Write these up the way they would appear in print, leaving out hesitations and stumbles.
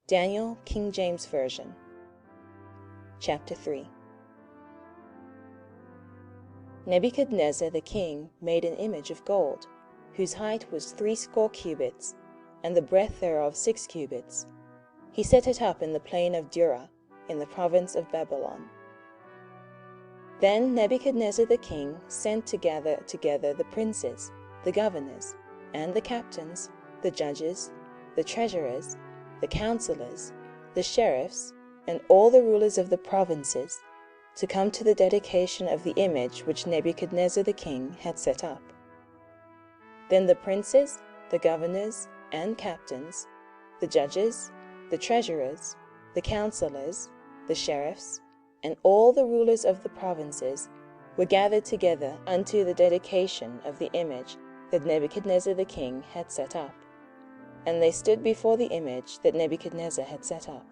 Daniel, King James Version. Chapter 3. Nebuchadnezzar the king made an image of gold, whose height was 60 cubits, and the breadth thereof 6 cubits. He set it up in the plain of Dura, in the province of Babylon. Then Nebuchadnezzar the king sent to gather together the princes, the governors, and the captains, the judges, the treasurers, the counsellors, the sheriffs, and all the rulers of the provinces, to come to the dedication of the image which Nebuchadnezzar the king had set up. Then the princes, the governors, and captains, the judges, the treasurers, the counsellors, the sheriffs, and all the rulers of the provinces were gathered together unto the dedication of the image that Nebuchadnezzar the king had set up. And they stood before the image that Nebuchadnezzar had set up.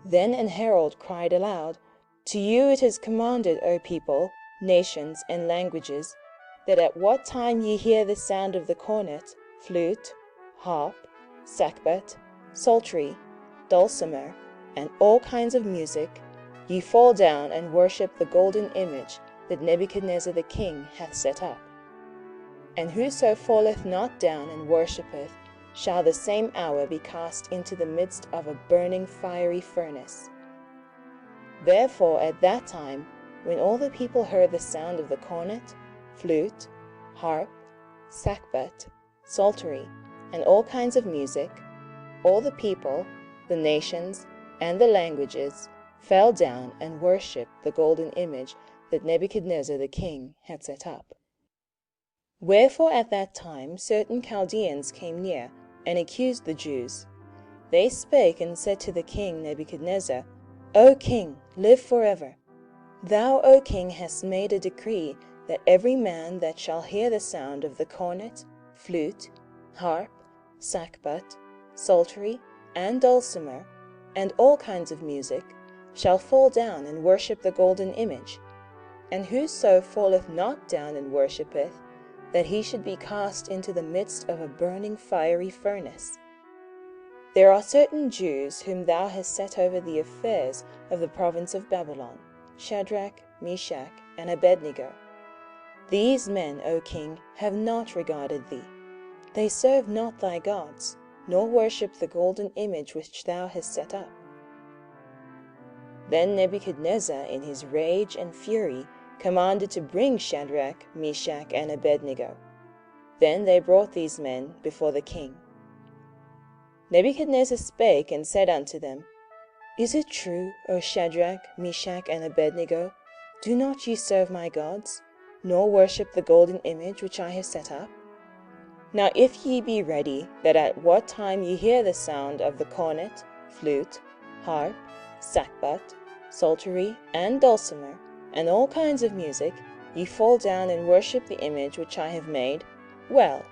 Then an herald cried aloud, To you it is commanded, O people, nations, and languages, that at what time ye hear the sound of the cornet, flute, harp, sackbut, psaltery, dulcimer, and all kinds of musick, ye fall down and worship the golden image that Nebuchadnezzar the king hath set up. And whoso falleth not down and worshippeth shall the same hour be cast into the midst of a burning fiery furnace. Therefore at that time, when all the people heard the sound of the cornet, flute, harp, sackbut, psaltery, and all kinds of musick, all the people, the nations, and the languages fell down and worshipped the golden image that Nebuchadnezzar the king had set up. Wherefore at that time certain Chaldeans came near, and accused the Jews. They spake and said to the king Nebuchadnezzar, O king, live forever. Thou, O king, hast made a decree that every man that shall hear the sound of the cornet, flute, harp, sackbut, psaltery, and dulcimer, and all kinds of musick, shall fall down and worship the golden image. And whoso falleth not down and worshippeth, that he should be cast into the midst of a burning fiery furnace. There are certain Jews whom thou hast set over the affairs of the province of Babylon, Shadrach, Meshach, and Abednego. These men, O king, have not regarded thee. They serve not thy gods, nor worship the golden image which thou hast set up. Then Nebuchadnezzar, in his rage and fury, commanded to bring Shadrach, Meshach, and Abednego. Then they brought these men before the king. Nebuchadnezzar spake and said unto them, Is it true, O Shadrach, Meshach, and Abednego, do not ye serve my gods, nor worship the golden image which I have set up? Now if ye be ready, that at what time ye hear the sound of the cornet, flute, harp, sackbut, psaltery, and dulcimer, and all kinds of musick, ye fall down and worship the image which I have made, well.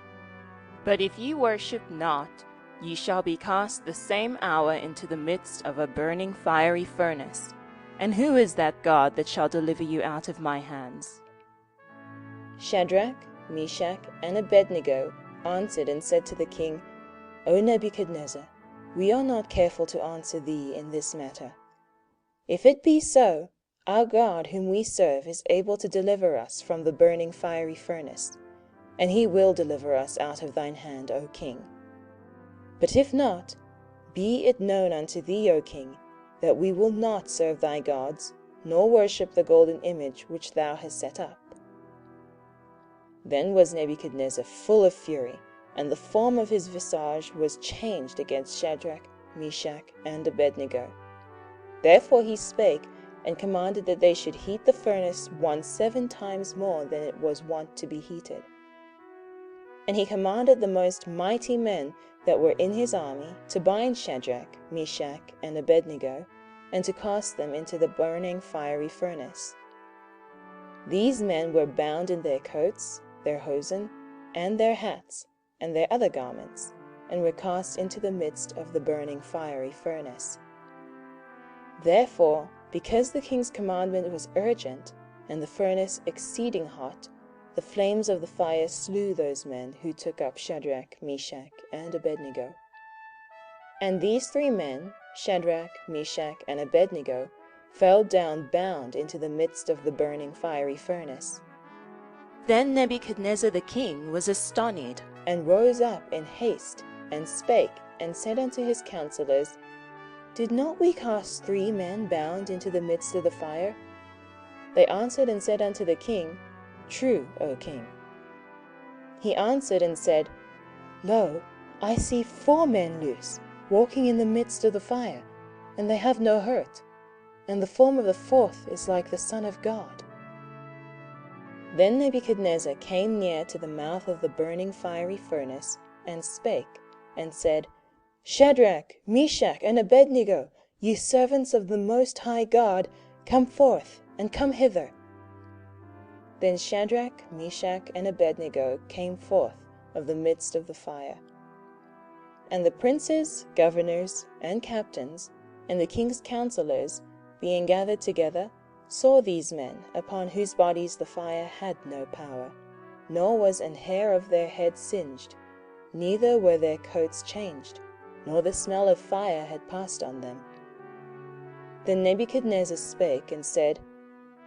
But if ye worship not, ye shall be cast the same hour into the midst of a burning fiery furnace. And who is that God that shall deliver you out of my hands? Shadrach, Meshach, and Abednego answered and said to the king, O Nebuchadnezzar, we are not careful to answer thee in this matter. If it be so, our God whom we serve is able to deliver us from the burning fiery furnace, and he will deliver us out of thine hand, O king. But if not, be it known unto thee, O king, that we will not serve thy gods, nor worship the golden image which thou hast set up. Then was Nebuchadnezzar full of fury, and the form of his visage was changed against Shadrach, Meshach, and Abednego. Therefore he spake, and commanded that they should heat the furnace 7 times more than it was wont to be heated. And he commanded the most mighty men that were in his army to bind Shadrach, Meshach, and Abednego, and to cast them into the burning fiery furnace. These men were bound in their coats, their hosen, and their hats, and their other garments, and were cast into the midst of the burning fiery furnace. Therefore, because the king's commandment was urgent, and the furnace exceeding hot, the flames of the fire slew those men who took up Shadrach, Meshach, and Abednego. And these 3 men, Shadrach, Meshach, and Abednego, fell down bound into the midst of the burning fiery furnace. Then Nebuchadnezzar the king was astonished, And rose up in haste, and spake, and said unto his counsellors, Did not we cast 3 men bound into the midst of the fire? They answered and said unto the king, True, O king. He answered and said, Lo, I see 4 men loose, walking in the midst of the fire, and they have no hurt, and the form of the 4th is like the Son of God. Then Nebuchadnezzar came near to the mouth of the burning fiery furnace, and spake, and said, Shadrach, Meshach, and Abednego, ye servants of the Most High God, come forth, and come hither. Then Shadrach, Meshach, and Abednego came forth of the midst of the fire. And the princes, governors, and captains, and the king's counsellors, being gathered together, saw these men, upon whose bodies the fire had no power, nor was an hair of their head singed, neither were their coats changed, nor the smell of fire had passed on them. Then Nebuchadnezzar spake and said,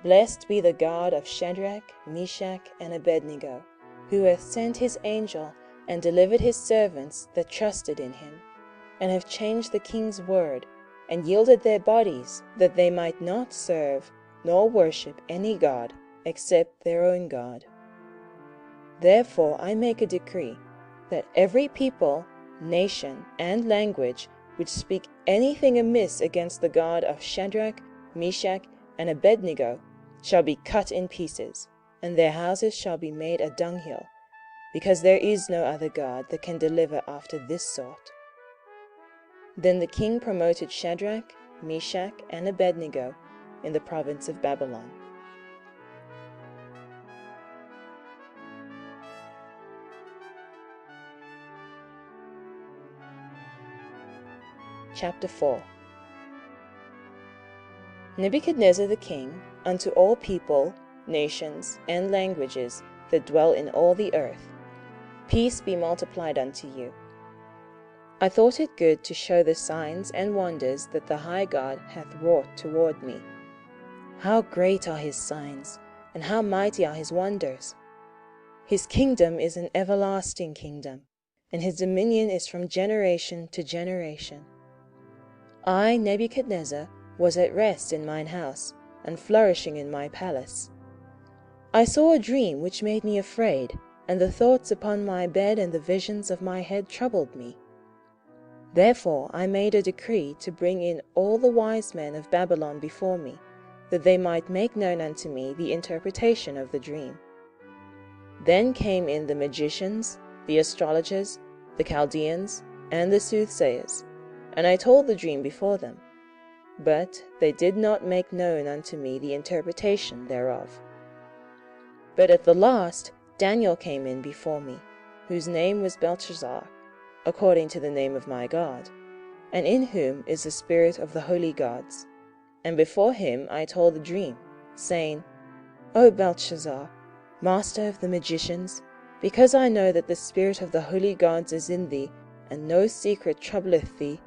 Blessed be the God of Shadrach, Meshach, and Abednego, who hath sent his angel and delivered his servants that trusted in him, and have changed the king's word, and yielded their bodies, that they might not serve nor worship any god except their own God. Therefore I make a decree, that every people, nation, and language which speak anything amiss against the God of Shadrach, Meshach, and Abednego shall be cut in pieces, and their houses shall be made a dunghill, because there is no other God that can deliver after this sort. Then the king promoted Shadrach, Meshach, and Abednego in the province of Babylon. Chapter 4. Nebuchadnezzar the king, unto all people, nations, and languages that dwell in all the earth, peace be multiplied unto you. I thought it good to show the signs and wonders that the high God hath wrought toward me. How great are his signs, and how mighty are his wonders! His kingdom is an everlasting kingdom, and his dominion is from generation to generation. I, Nebuchadnezzar, was at rest in mine house, and flourishing in my palace. I saw a dream which made me afraid, and the thoughts upon my bed and the visions of my head troubled me. Therefore I made a decree to bring in all the wise men of Babylon before me, that they might make known unto me the interpretation of the dream. Then came in the magicians, the astrologers, the Chaldeans, and the soothsayers, and I told the dream before them. But they did not make known unto me the interpretation thereof. But at the last Daniel came in before me, whose name was Belshazzar, according to the name of my God, and in whom is the spirit of the holy gods. And before him I told the dream, saying, O Belshazzar, master of the magicians, because I know that the spirit of the holy gods is in thee, and no secret troubleth thee,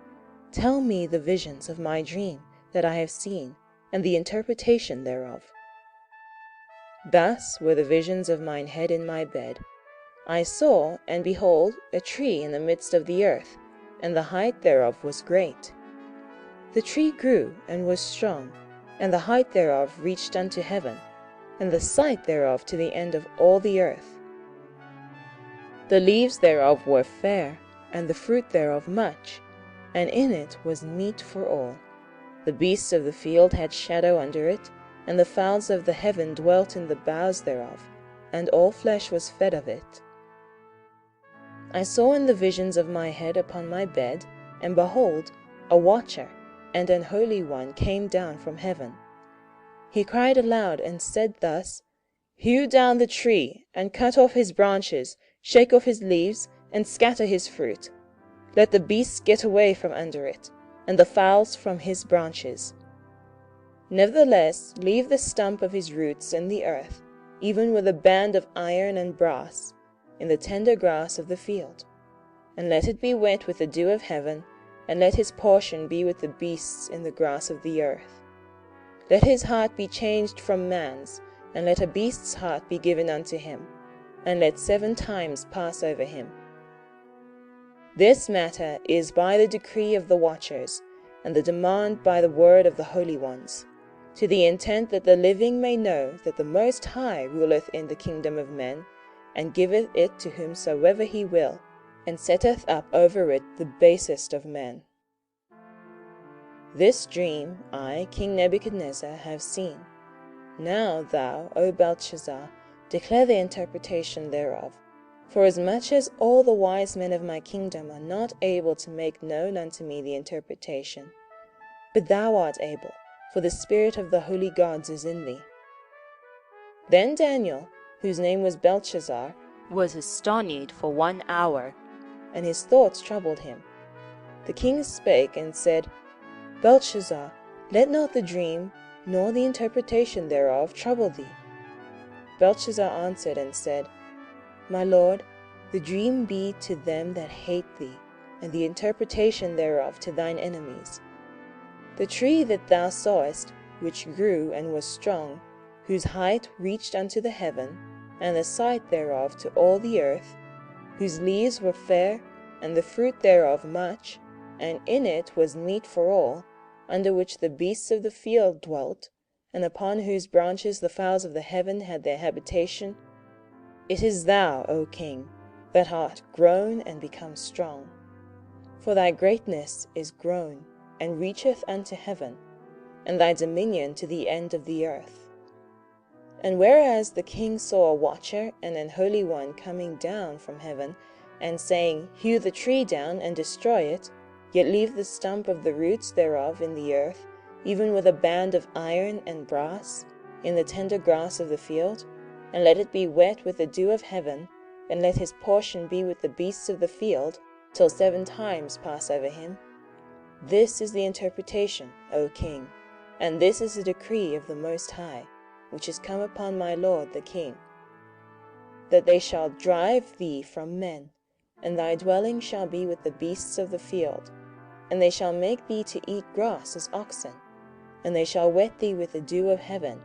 tell me the visions of my dream that I have seen, and the interpretation thereof. Thus were the visions of mine head in my bed. I saw, and behold, a tree in the midst of the earth, and the height thereof was great. The tree grew and was strong, and the height thereof reached unto heaven, and the sight thereof to the end of all the earth. The leaves thereof were fair, and the fruit thereof much, and in it was meat for all. The beasts of the field had shadow under it, and the fowls of the heaven dwelt in the boughs thereof, and all flesh was fed of it. I saw in the visions of my head upon my bed, and behold, a watcher, and an holy one came down from heaven. He cried aloud and said thus, Hew down the tree, and cut off his branches, shake off his leaves, and scatter his fruit. Let the beasts get away from under it, and the fowls from his branches. Nevertheless, leave the stump of his roots in the earth, even with a band of iron and brass, in the tender grass of the field, and let it be wet with the dew of heaven, and let his portion be with the beasts in the grass of the earth. Let his heart be changed from man's, and let a beast's heart be given unto him, and let 7 times pass over him. This matter is by the decree of the watchers, and the demand by the word of the holy ones, to the intent that the living may know that the Most High ruleth in the kingdom of men, and giveth it to whomsoever he will, and setteth up over it the basest of men. This dream I, King Nebuchadnezzar, have seen. Now thou, O Belshazzar, declare the interpretation thereof, forasmuch as all the wise men of my kingdom are not able to make known unto me the interpretation. But thou art able, for the spirit of the holy gods is in thee. Then Daniel, whose name was Belshazzar, was astonished for 1 hour. And his thoughts troubled him. The king spake and said, Belshazzar, let not the dream, nor the interpretation thereof trouble thee. Belshazzar answered and said, My lord, the dream be to them that hate thee, and the interpretation thereof to thine enemies. The tree that thou sawest, which grew and was strong, whose height reached unto the heaven, and the sight thereof to all the earth, whose leaves were fair, and the fruit thereof much, and in it was meat for all, under which the beasts of the field dwelt, and upon whose branches the fowls of the heaven had their habitation. It is thou, O king, that art grown and become strong. For thy greatness is grown, and reacheth unto heaven, and thy dominion to the end of the earth. And whereas the king saw a watcher and an holy one coming down from heaven, and saying, Hew the tree down and destroy it, yet leave the stump of the roots thereof in the earth, even with a band of iron and brass, in the tender grass of the field, and let it be wet with the dew of heaven, and let his portion be with the beasts of the field, till 7 times pass over him. This is the interpretation, O king, and this is the decree of the Most High, which is come upon my lord the king, that they shall drive thee from men, and thy dwelling shall be with the beasts of the field, and they shall make thee to eat grass as oxen, and they shall wet thee with the dew of heaven,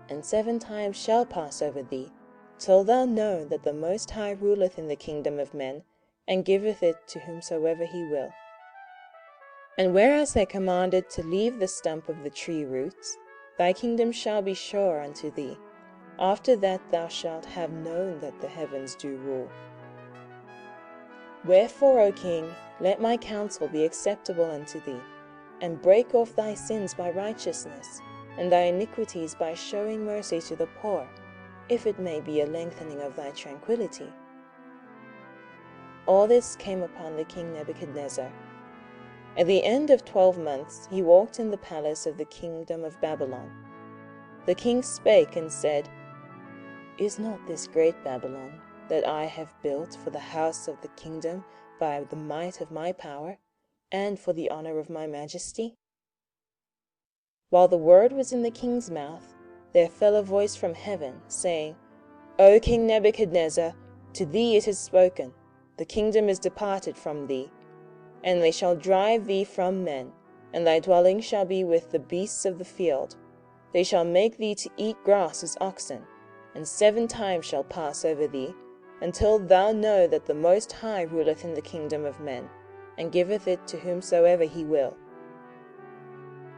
and 7 times shall pass over thee, till thou know that the Most High ruleth in the kingdom of men, and giveth it to whomsoever he will. And whereas they commanded to leave the stump of the tree roots, thy kingdom shall be sure unto thee. After that thou shalt have known that the heavens do rule. Wherefore, O king, let my counsel be acceptable unto thee, and break off thy sins by righteousness, and thy iniquities by showing mercy to the poor, if it may be a lengthening of thy tranquillity. All this came upon the king Nebuchadnezzar. At the end of 12 months he walked in the palace of the kingdom of Babylon. The king spake and said, Is not this great Babylon, that I have built for the house of the kingdom by the might of my power, and for the honor of my majesty? While the word was in the king's mouth, there fell a voice from heaven, saying, O King Nebuchadnezzar, to thee it is spoken, the kingdom is departed from thee, and they shall drive thee from men, and thy dwelling shall be with the beasts of the field. They shall make thee to eat grass as oxen, and 7 times shall pass over thee, until thou know that the Most High ruleth in the kingdom of men, and giveth it to whomsoever he will.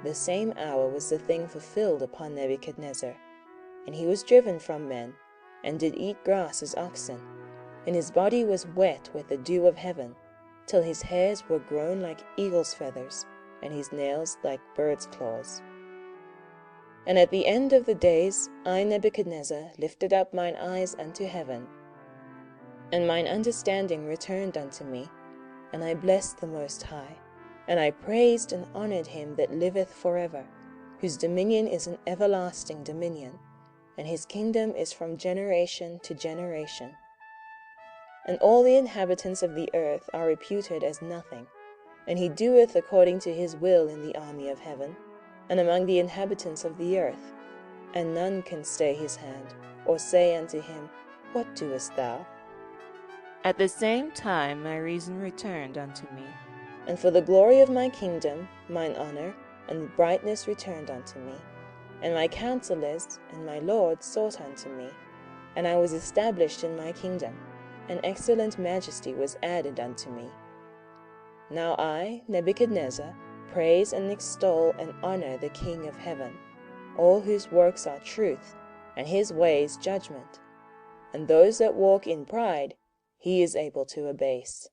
The same hour was the thing fulfilled upon Nebuchadnezzar, and he was driven from men, and did eat grass as oxen, and his body was wet with the dew of heaven, till his hairs were grown like eagle's feathers, and his nails like bird's claws. And at the end of the days I, Nebuchadnezzar, lifted up mine eyes unto heaven, and mine understanding returned unto me, and I blessed the Most High, and I praised and honoured him that liveth forever, whose dominion is an everlasting dominion, and his kingdom is from generation to generation. And all the inhabitants of the earth are reputed as nothing, and he doeth according to his will in the army of heaven, and among the inhabitants of the earth, and none can stay his hand, or say unto him, What doest thou? At the same time my reason returned unto me, And for the glory of my kingdom, mine honour and brightness returned unto me. And my counsellors and my lords sought unto me. And I was established in my kingdom, and excellent majesty was added unto me. Now I, Nebuchadnezzar, praise and extol and honour the King of heaven, all whose works are truth, and his ways judgment. And those that walk in pride he is able to abase.